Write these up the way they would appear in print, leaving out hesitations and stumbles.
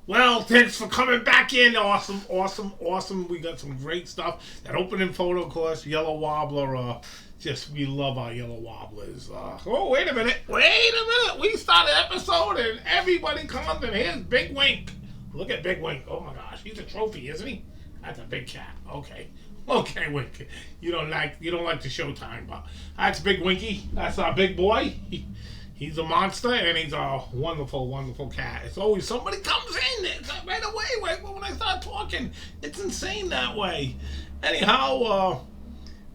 Well, thanks for coming back in. Awesome, awesome, awesome. We got some great stuff. That opening photo, of course, yellow wobbler. Just we love our yellow wobblers. Oh, wait a minute. Wait a minute. We started episode and everybody comes and here's Big Wink. Look at Big Wink. Oh my gosh, he's a trophy, isn't he? That's a big cat. Okay. Okay, Wink. You don't like the showtime, but that's Big Winky. That's our big boy. He's a monster and he's a wonderful, wonderful cat. It's always somebody comes in right away when I start talking. It's insane that way. Anyhow,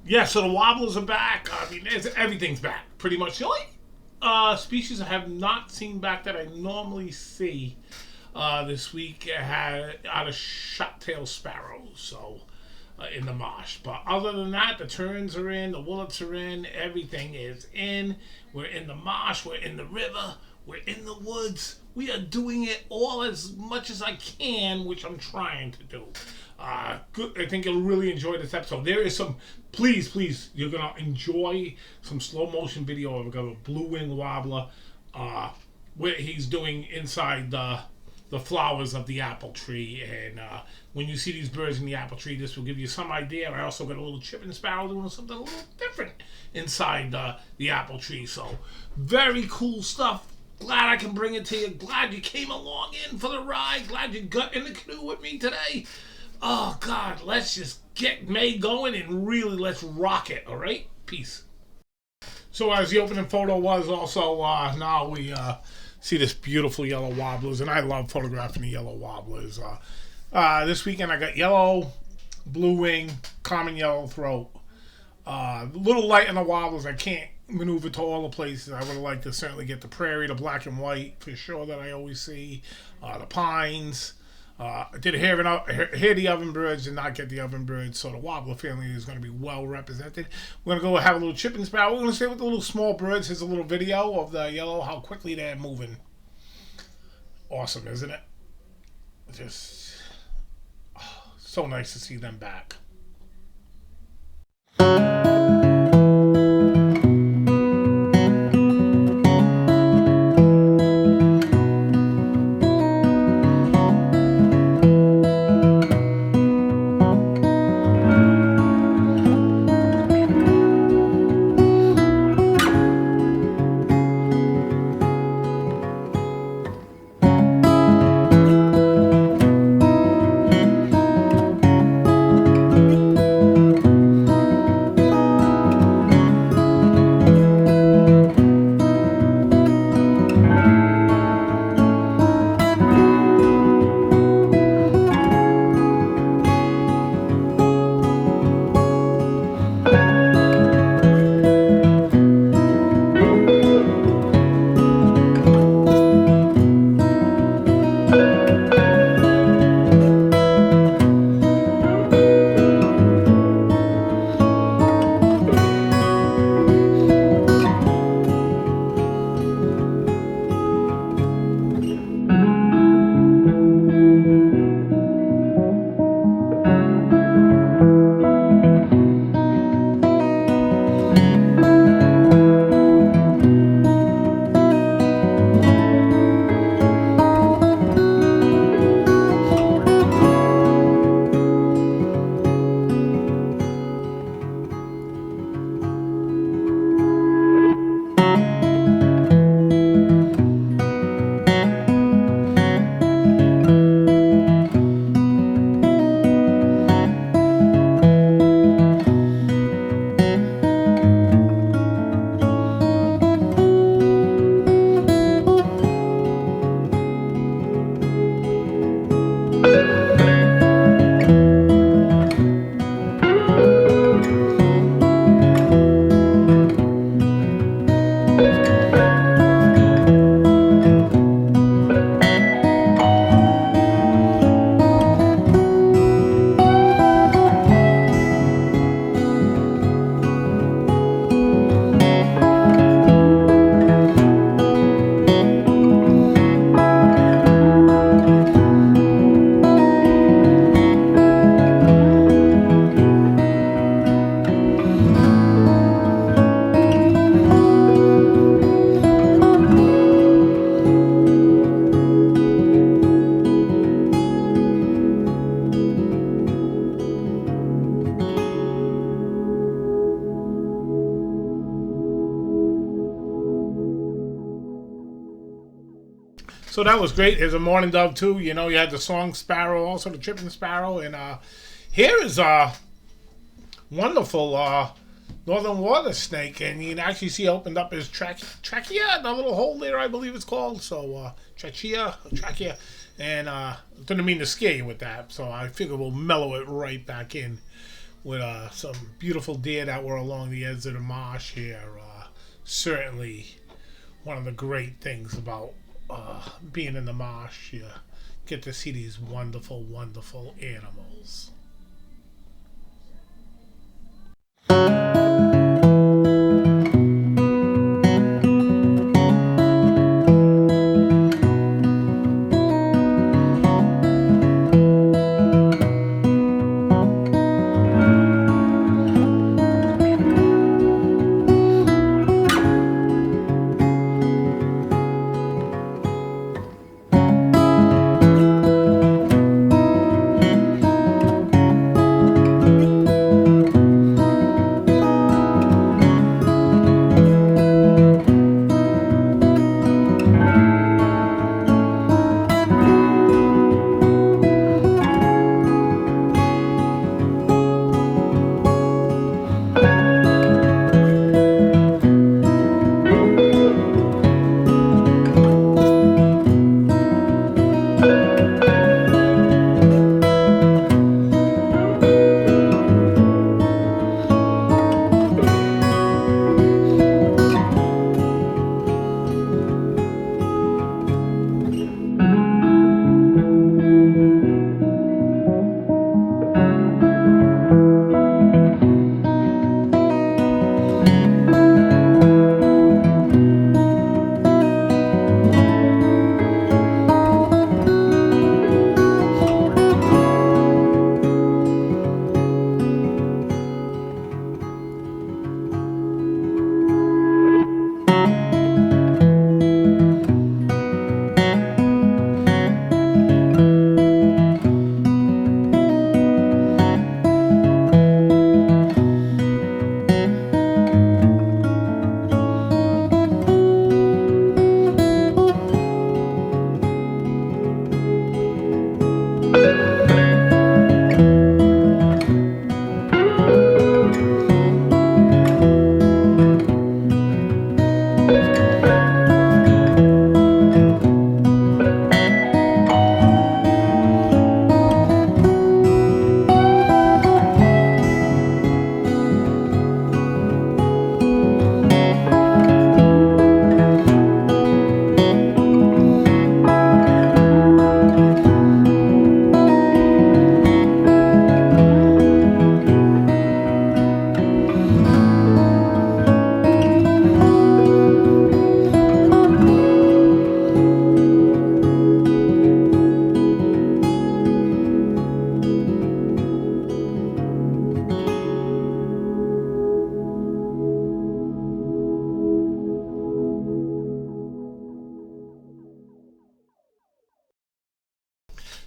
yeah, so the wobblers are back. I mean, everything's back pretty much. The only species I have not seen back that I normally see this week are the shot-tailed sparrows. So in the marsh. But other than that, the terns are in, the willets are in, everything is in. We're in the marsh, we're in the river, we're in the woods. We are doing it all as much as I can, which I'm trying to do. Good. I think you'll really enjoy this episode. There is some, please, you're going to enjoy some slow motion video of a blue-winged wobbler where he's doing inside the flowers of the apple tree. And when you see these birds in the apple tree, this will give you some idea. I also got a little chipping sparrow doing something a little different inside the apple tree. So very cool stuff. Glad I can bring it to you. Glad you came along in for the ride. Glad you got in the canoe with me today. Oh, God, let's just get May going and really let's rock it, all right? Peace. So as the opening photo was also, now we see this beautiful yellow wobblers, and I love photographing the yellow wobblers. This weekend I got yellow, blue wing, common yellow throat. A little light on the wobblers. I can't maneuver to all the places. I would have liked to certainly get the prairie, the black and white for sure that I always see, the pines. I did hear the ovenbirds, did not get the ovenbirds, so the wobbler family is going to be well represented. We're going to go have a little chipping sparrow. We're going to stay with the little small birds. Here's a little video of the yellow, how quickly they're moving. Awesome, isn't it? Just so nice to see them back. So that was great. There's a mourning dove too. You know, you had the song sparrow, also the chirping sparrow, and here is a wonderful northern water snake, and you can actually see opened up his trachea, the little hole there, I believe it's called. So trachea, and didn't mean to scare you with that. So I figure we'll mellow it right back in with some beautiful deer that were along the edge of the marsh here. Certainly one of the great things about being in the marsh. You get to see these wonderful, wonderful animals.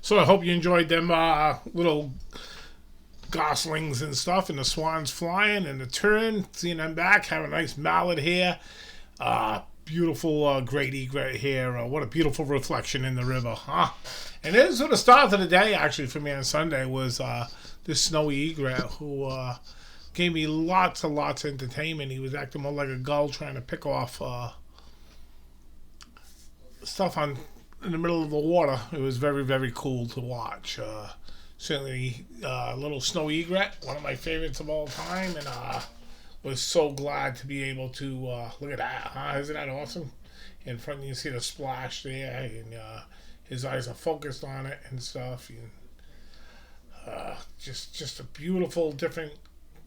So I hope you enjoyed them little goslings and stuff, and the swans flying, and the tern, seeing them back, have a nice mallard here. Beautiful great egret here. What a beautiful reflection in the river, huh? And this was the start of the day, actually, for me on Sunday, was this snowy egret who gave me lots and lots of entertainment. He was acting more like a gull trying to pick off stuff in the middle of the water. It was very, very cool to watch. Certainly little snowy egret, one of my favorites of all time, and was so glad to be able to look at that, huh? Isn't that awesome? In front you see the splash there, and his eyes are focused on it and stuff. And, just a beautiful, different,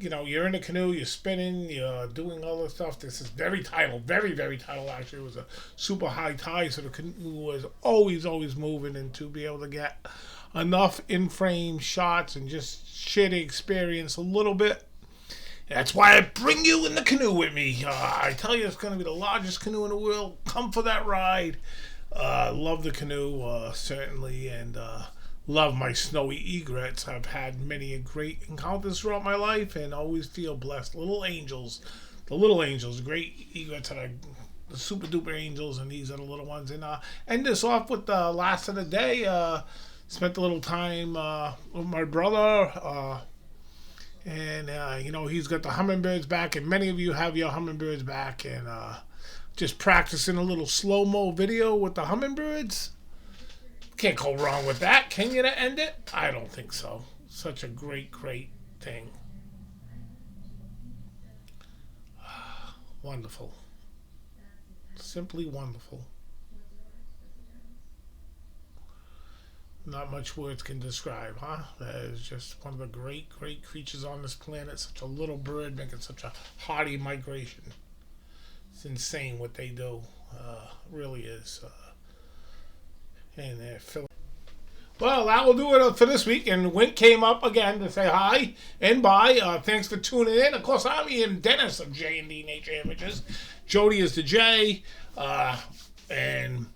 you're in a canoe, you're spinning, you're doing all this stuff. This is very tidal, very, very tidal, actually. It was a super high tide, so the canoe was always, always moving, and to be able to get enough in-frame shots and just share the experience a little bit. That's why I bring you in the canoe with me. I tell you, it's going to be the largest canoe in the world. Come for that ride. Love the canoe, certainly, and love my snowy egrets. I've had many great encounters throughout my life and always feel blessed. The little angels, great egrets that I the super duper angels, and these are the little ones. And end this off with the last of the day. Spent a little time with my brother, and he's got the hummingbirds back, and many of you have your hummingbirds back, and just practicing a little slow-mo video with the hummingbirds. Can't go wrong with that, can you, to end it? I don't think so. Such a great, great thing. Wonderful. Simply wonderful. Not much words can describe, huh? That is just one of the great, great creatures on this planet. Such a little bird making such a hardy migration. It's insane what they do. Really is. And they're filling. Well, that will do it for this week. And Wink came up again to say hi and bye. Thanks for tuning in. Of course, I'm Ian Dennis of J&D Nature Images. Jody is the J. And,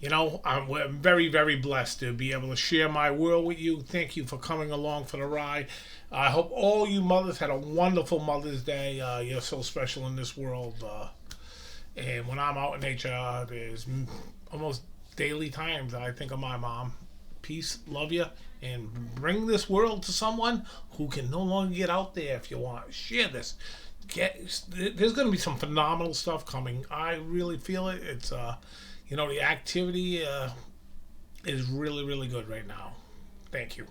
we're very, very blessed to be able to share my world with you. Thank you for coming along for the ride. I hope all you mothers had a wonderful Mother's Day. You're so special in this world. And when I'm out in nature, there's almost daily times that I think of my mom. Peace, love you, and bring this world to someone who can no longer get out there. If you want, share this. There's going to be some phenomenal stuff coming. I really feel it. It's the activity is really, really good right now. Thank you.